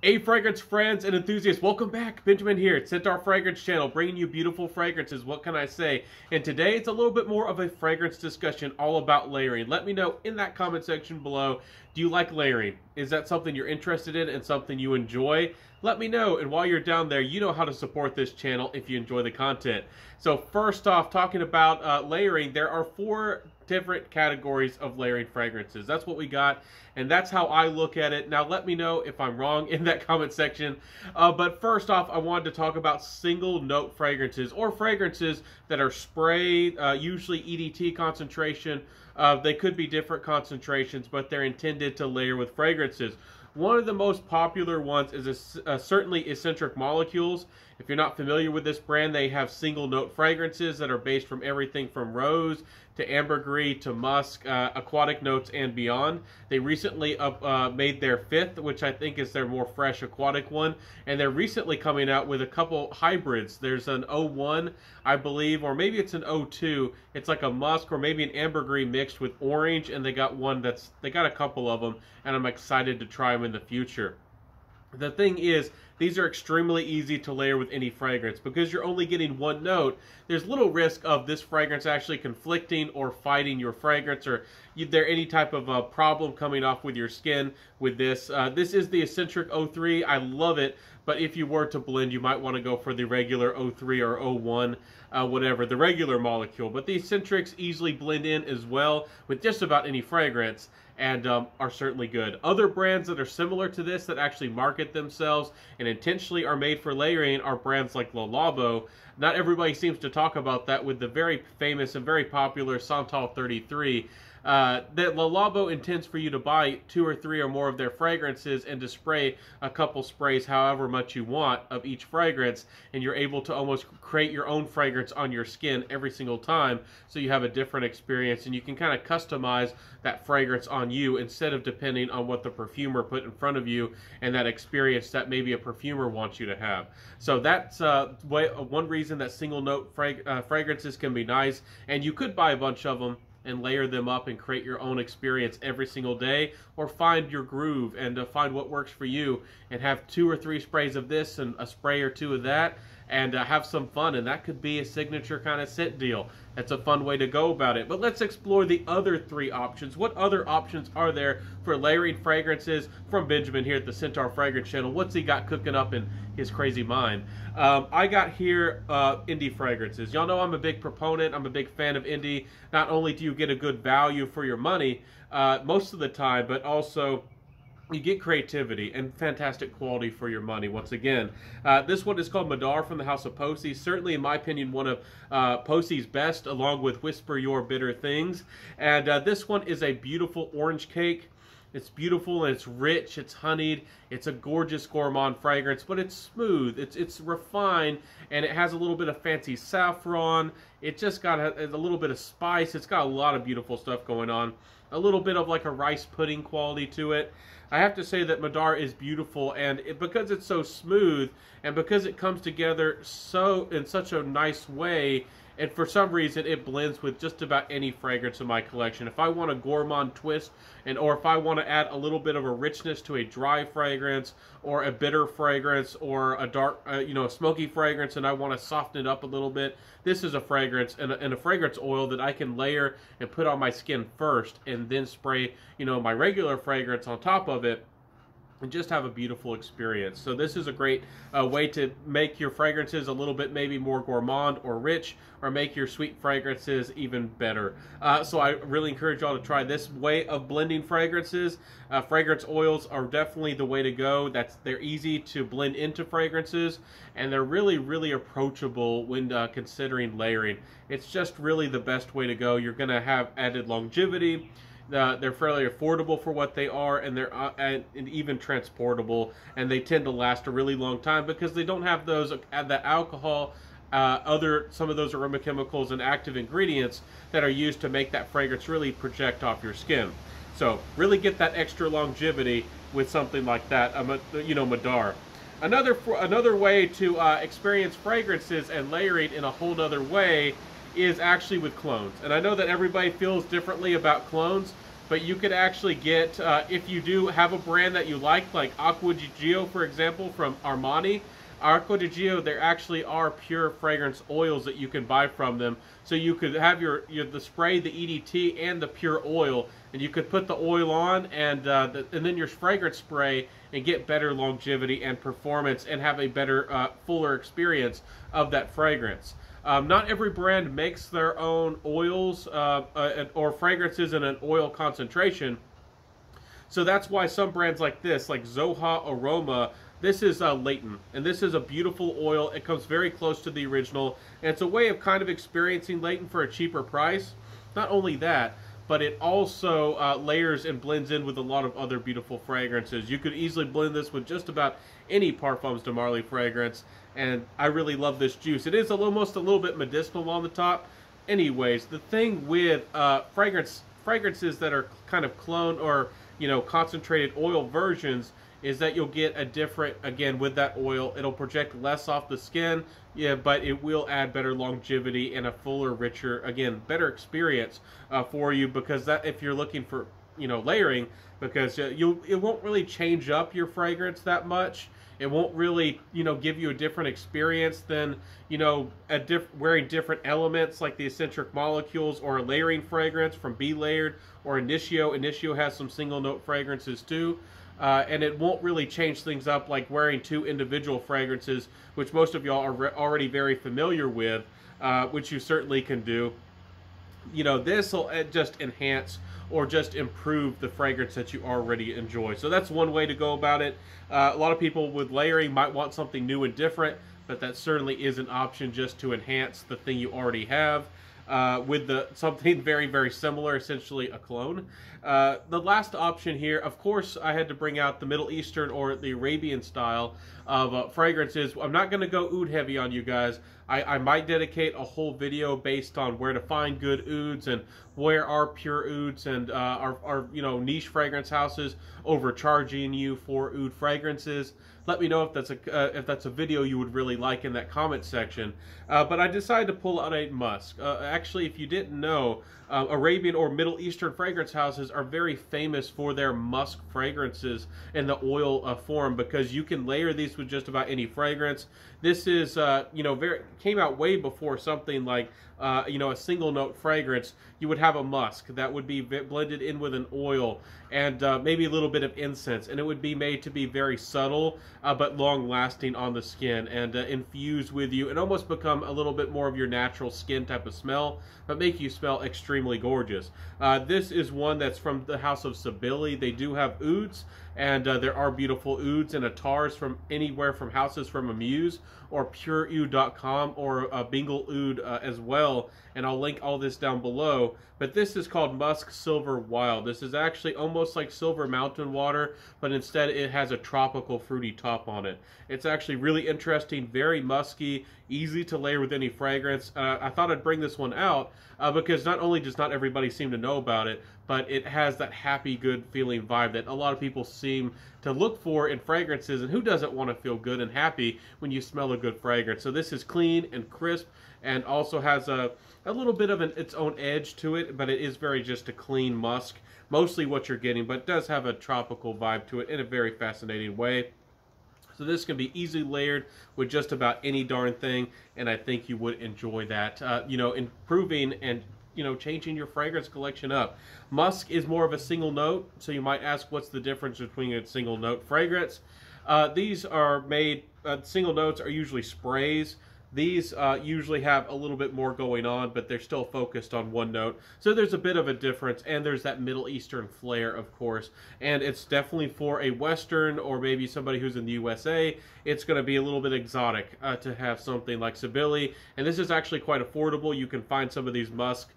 Hey fragrance friends and enthusiasts, welcome back. Benjamin here at Scent Our Fragrance channel, bringing you beautiful fragrances. What can I say? And today it's a little bit more of a fragrance discussion all about layering. Let me know in that comment section below, do you like layering? Is that something you're interested in and something you enjoy? Let me know, and while you're down there, you know how to support this channel if you enjoy the content. So first off, talking about layering, there are 4 different categories of layering fragrances. That's what we got, and that's how I look at it. Now let me know if I'm wrong in that comment section. But first off, I wanted to talk about single note fragrances, or fragrances that are spray, usually EDT concentration. They could be different concentrations, but they're intended to layer with fragrances. One of the most popular ones is certainly Eccentric Molecules. If you're not familiar with this brand, they have single note fragrances that are based from everything from rose to ambergris to musk, aquatic notes, and beyond. They recently made their 5th, which I think is their more fresh aquatic one, and they're recently coming out with a couple hybrids. There's an 01, I believe, or maybe it's an 02. It's like a musk or maybe an ambergris mixed with orange, and they got a couple of them, and I'm excited to try them in the future. The thing is, these are extremely easy to layer with any fragrance. Because you're only getting one note, there's little risk of this fragrance actually conflicting or fighting your fragrance, or there any type of problem coming off with your skin with this. This is the Eccentric 03. I love it, but if you were to blend, you might want to go for the regular 03 or 01, whatever, the regular molecule. But the Eccentrics easily blend in as well with just about any fragrance, and are certainly good. Other brands that are similar to this that actually market themselves and intentionally are made for layering are brands like Le Labo. Not everybody seems to talk about that with the very famous and very popular Santal 33. That Le Labo intends for you to buy 2 or 3 or more of their fragrances and to spray a couple sprays however much you want of each fragrance, and you're able to almost create your own fragrance on your skin every single time, so you have a different experience and you can kind of customize that fragrance on you instead of depending on what the perfumer put in front of you and that experience that maybe a perfumer wants you to have. So that's one reason that single note fragrances can be nice, and you could buy a bunch of them and layer them up and create your own experience every single day, or find your groove and find what works for you and have 2 or 3 sprays of this and a spray or 2 of that, and have some fun. And that could be a signature kind of scent deal. That's a fun way to go about it. But let's explore the other 3 options. What other options are there for layering fragrances from Benjamin here at the Scent Our Fragrance channel? What's he got cooking up in his crazy mind? I got here indie fragrances. Y'all know I'm a big proponent. I'm a big fan of indie. Not only do you get a good value for your money most of the time, but also you get creativity and fantastic quality for your money. Once again, this one is called Madar from the House of Posey. Certainly, in my opinion, one of Posey's best, along with Whisper Your Bitter Things. And this one is a beautiful orange cake. It's beautiful and it's rich, it's honeyed, it's a gorgeous gourmand fragrance, but it's smooth, it's refined, and it has a little bit of fancy saffron. It just got a little bit of spice. It's got a lot of beautiful stuff going on. A little bit of like a rice pudding quality to it. I have to say that Madar is beautiful, and because it's so smooth and because it comes together in such a nice way, and for some reason it blends with just about any fragrance in my collection. If I want a gourmand twist, or if I want to add a little bit of a richness to a dry fragrance or a bitter fragrance or a dark, a smoky fragrance, and I want to soften it up a little bit, this is a fragrance and a fragrance oil that I can layer and put on my skin first, and then spray, my regular fragrance on top of it, and just have a beautiful experience. So this is a great way to make your fragrances a little bit maybe more gourmand or rich, or make your sweet fragrances even better. So I really encourage y'all to try this way of blending fragrances. Fragrance oils are definitely the way to go. They're easy to blend into fragrances, and they're really, really approachable when considering layering. It's just really the best way to go. You're going to have added longevity. They're fairly affordable for what they are, and they're and even transportable, and they tend to last a really long time because they don't have that alcohol, some of those aroma chemicals and active ingredients that are used to make that fragrance really project off your skin. So really get that extra longevity with something like that, Madar. Another way to experience fragrances and layering in a whole nother way is actually with clones. And I know that everybody feels differently about clones. but you could actually get, if you do have a brand that you like Acqua di Gio, for example, from Armani. Acqua di Gio, there actually are pure fragrance oils that you can buy from them. So you could have the spray, the EDT, and the pure oil, and you could put the oil on and then your fragrance spray and get better longevity and performance and have a better, fuller experience of that fragrance. Not every brand makes their own oils or fragrances in an oil concentration. So that's why some brands like this, like Zoha Aroma, this is latent, and this is a beautiful oil. It comes very close to the original, and it's a way of kind of experiencing latent for a cheaper price. Not only that, but it also layers and blends in with a lot of other beautiful fragrances. You could easily blend this with just about any Parfums de Marly fragrance, and I really love this juice. It is almost a little bit medicinal on the top. Anyways, the thing with fragrances that are kind of clone or concentrated oil versions is that you'll get a different, again, with that oil, it'll project less off the skin, yeah, but it will add better longevity and a fuller, richer, again, better experience for you, because that, if you're looking for, layering, because it won't really change up your fragrance that much. It won't really, give you a different experience than, wearing different elements like the eccentric molecules or a layering fragrance from Be Layered or Initio. Initio has some single note fragrances too. And it won't really change things up like wearing two individual fragrances, which most of y'all are already very familiar with, which you certainly can do. This will just enhance or just improve the fragrance that you already enjoy. So that's one way to go about it. A lot of people with layering might want something new and different, but that certainly is an option just to enhance the thing you already have. With something very, very similar, essentially a clone. The last option here, of course, I had to bring out the Middle Eastern or the Arabian style of fragrances. I'm not going to go oud heavy on you guys. I might dedicate a whole video based on where to find good ouds and where are pure ouds and are niche fragrance houses overcharging you for oud fragrances. Let me know if that's a video you would really like in that comment section. But I decided to pull out a Musk. Actually, if you didn't know, Arabian or Middle Eastern fragrance houses are very famous for their musk fragrances in the oil form, because you can layer these with just about any fragrance. This is, came out way before something like, a single note fragrance. You would have a musk that would be blended in with an oil and maybe a little bit of incense, and it would be made to be very subtle but long lasting on the skin and infuse with you and almost become a little bit more of your natural skin type of smell, but make you smell extremely gorgeous. This is one that's from the house of Sabili. They do have ouds, and there are beautiful ouds and attars from anywhere from houses from Amuse or pureoud.com or Bingle Oud as well, and I'll link all this down below. But this is called Musk Silver Wild. This is actually almost like Silver Mountain Water, but instead it has a tropical fruity top on it. It's actually really interesting, very musky, easy to layer with any fragrance. I thought I'd bring this one out because not only does not everybody seem to know about it, but it has that happy, good feeling vibe that a lot of people seem to look for in fragrances, and who doesn't want to feel good and happy when you smell a good fragrance? So this is clean and crisp, and also has a little bit of its own edge to it, but it is very just a clean musk, mostly what you're getting, but it does have a tropical vibe to it in a very fascinating way. So this can be easily layered with just about any darn thing, and I think you would enjoy that, improving and changing your fragrance collection up. Musk is more of a single note, so you might ask what's the difference between a single note fragrance. These are made, single notes are usually sprays. These usually have a little bit more going on, but they're still focused on one note. So there's a bit of a difference, and there's that Middle Eastern flair, of course. And it's definitely for a Western or maybe somebody who's in the USA, it's going to be a little bit exotic to have something like Sabili. And this is actually quite affordable. You can find some of these musk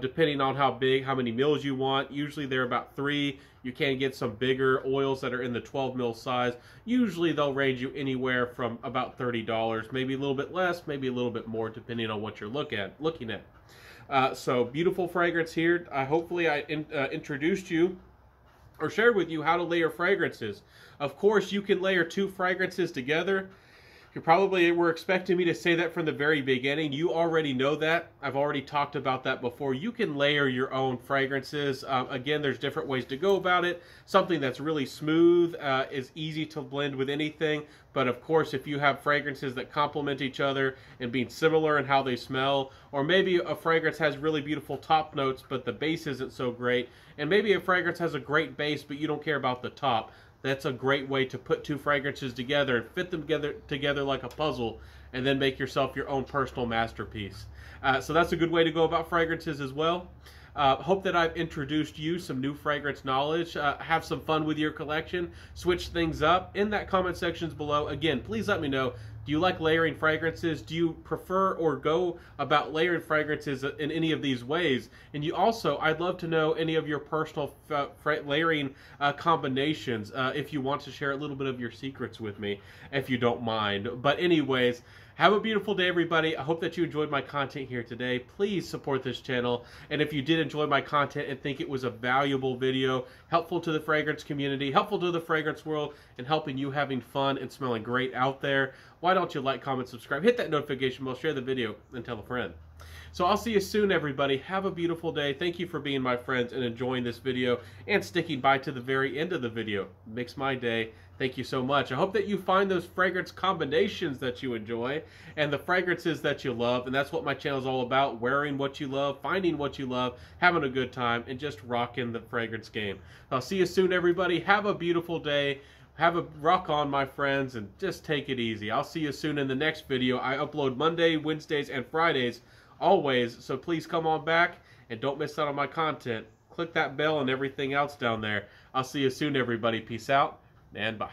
depending on how many mils you want. Usually they're about 3. You can get some bigger oils that are in the 12 mil size. Usually they'll range you anywhere from about $30, maybe a little bit less, maybe a little bit more, depending on what you're looking at. So beautiful fragrance here. Hopefully I introduced you or shared with you how to layer fragrances. Of course, you can layer 2 fragrances together. You probably were expecting me to say that from the very beginning. You already know that. I've already talked about that before. You can layer your own fragrances. Again, there's different ways to go about it. Something that's really smooth is easy to blend with anything. But of course, if you have fragrances that complement each other and being similar in how they smell, or maybe a fragrance has really beautiful top notes, but the base isn't so great, and maybe a fragrance has a great base, but you don't care about the top, that's a great way to put two fragrances together and fit them together like a puzzle, and then make yourself your own personal masterpiece. So that's a good way to go about fragrances as well. Hope that I've introduced you some new fragrance knowledge. Have some fun with your collection. Switch things up in that comment sections below. Again, please let me know. Do you like layering fragrances? Do you prefer or go about layering fragrances in any of these ways? And you also, I'd love to know any of your personal layering combinations if you want to share a little bit of your secrets with me, if you don't mind. But anyways, have a beautiful day, everybody. I hope that you enjoyed my content here today. Please support this channel. And if you did enjoy my content and think it was a valuable video, helpful to the fragrance community, helpful to the fragrance world, and helping you having fun and smelling great out there, why don't you like, comment, subscribe, hit that notification bell, share the video, and tell a friend. So I'll see you soon, everybody. Have a beautiful day. Thank you for being my friends and enjoying this video and sticking by to the very end of the video. It makes my day. Thank you so much. I hope that you find those fragrance combinations that you enjoy and the fragrances that you love. And that's what my channel is all about. Wearing what you love, finding what you love, having a good time, and just rocking the fragrance game. I'll see you soon, everybody. Have a beautiful day. Have a rock on, my friends, and just take it easy. I'll see you soon in the next video. I upload Monday, Wednesdays, and Fridays always, so please come on back and don't miss out on my content. Click that bell and everything else down there. I'll see you soon, everybody. Peace out and bye.